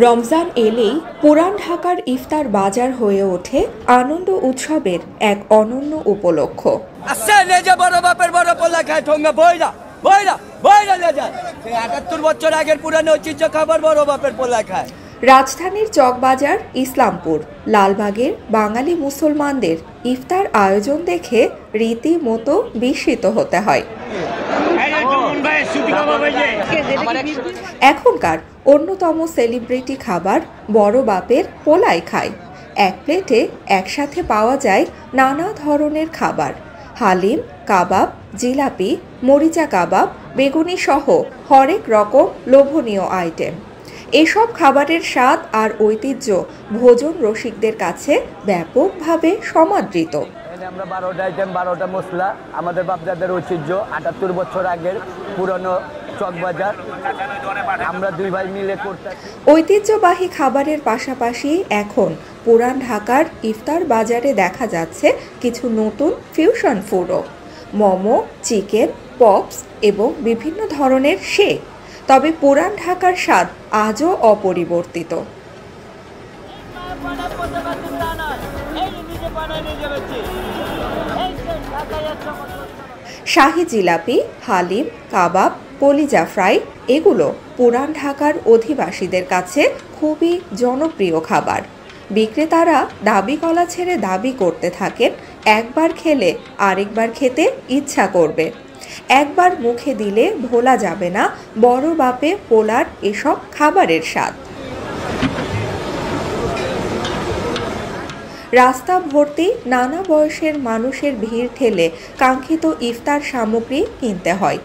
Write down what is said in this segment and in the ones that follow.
রমজান এলেই পুরান ঢাকার ইফতার বাজার হয়ে ওঠে আনন্দ উৎসবের এক অনন্য উপলক্ষ। বছর আগের পুরানো ঐতিহ্য খাবার বড় বাপের পোলা খায়। রাজধানীর চকবাজার, ইসলামপুর, লালবাগের বাঙালি মুসলমানদের ইফতার আয়োজন দেখে রীতিমতো বিস্মিত হতে হয়। এখনকার অন্যতম সেলিব্রিটি খাবার বড় বাপের পোলাই খায়। এক প্লেটে একসাথে পাওয়া যায় নানা ধরনের খাবার: হালিম, কাবাব, জিলাপি, মরিচা কাবাব, বেগুনি সহ হরেক রকম লোভনীয় আইটেম। এসব খাবারের স্বাদ আর ঐতিহ্য ভোজন রসিকদের কাছে ব্যাপকভাবে সমাদৃত। আমরা 12টা আইটেম, 12টা মশলা, আমাদের বাপদাদের ঐতিহ্য 78 বছর আগের পুরনো চকবাজার, আমরা দুই ভাই মিলে করতে। ঐতিহ্যবাহী খাবারের পাশাপাশি এখন পুরান ঢাকার ইফতার বাজারে দেখা যাচ্ছে কিছু নতুন ফিউশন ফুডও: মোমো, চিকেন, পপস এবং বিভিন্ন ধরনের শেক। তবে পুরান ঢাকার স্বাদ আজও অপরিবর্তিত। শাহী জিলাপি, হালিম, কাবাব, কলিজা ফ্রাই এগুলো পুরান ঢাকার অধিবাসীদের কাছে খুবই জনপ্রিয় খাবার। বিক্রেতারা দাবি গলা ছেড়ে দাবি করতে থাকেন, একবার খেলে আরেকবার খেতে ইচ্ছা করবে। একবার মুখে দিলে ভোলা যাবে না বড় বাপে পোলার এসব খাবারের স্বাদ। রাস্তা ভর্তি নানা বয়সের মানুষের ভিড় ঠেলে কাঙ্ক্ষিত ইফতার সামগ্রী কিনতে হয়।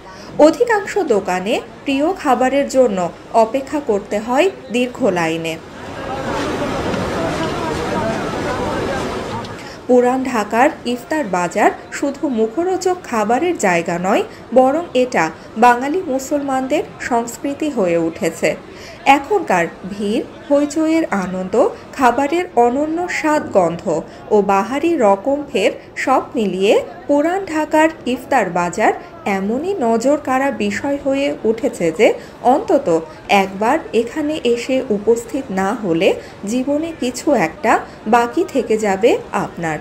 অধিকাংশ দোকানে প্রিয় খাবারের জন্য অপেক্ষা করতে হয় দীর্ঘ লাইনে। পুরান ঢাকার ইফতার বাজার শুধু মুখরোচক খাবারের জায়গা নয়, বরং এটা বাঙালি মুসলমানদের সংস্কৃতি হয়ে উঠেছে। এখনকার ভিড়, হইচইয়ের আনন্দ, খাবারের অনন্য স্বাদ, গন্ধ ও বাহারি রকম ফের সব মিলিয়ে পুরান ঢাকার ইফতার বাজার এমনই নজর কাড়া বিষয় হয়ে উঠেছে যে অন্তত একবার এখানে এসে উপস্থিত না হলে জীবনে কিছু একটা বাকি থেকে যাবে আপনার।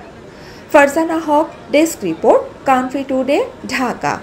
Farzana Haque, desk report, country today, Dhaka.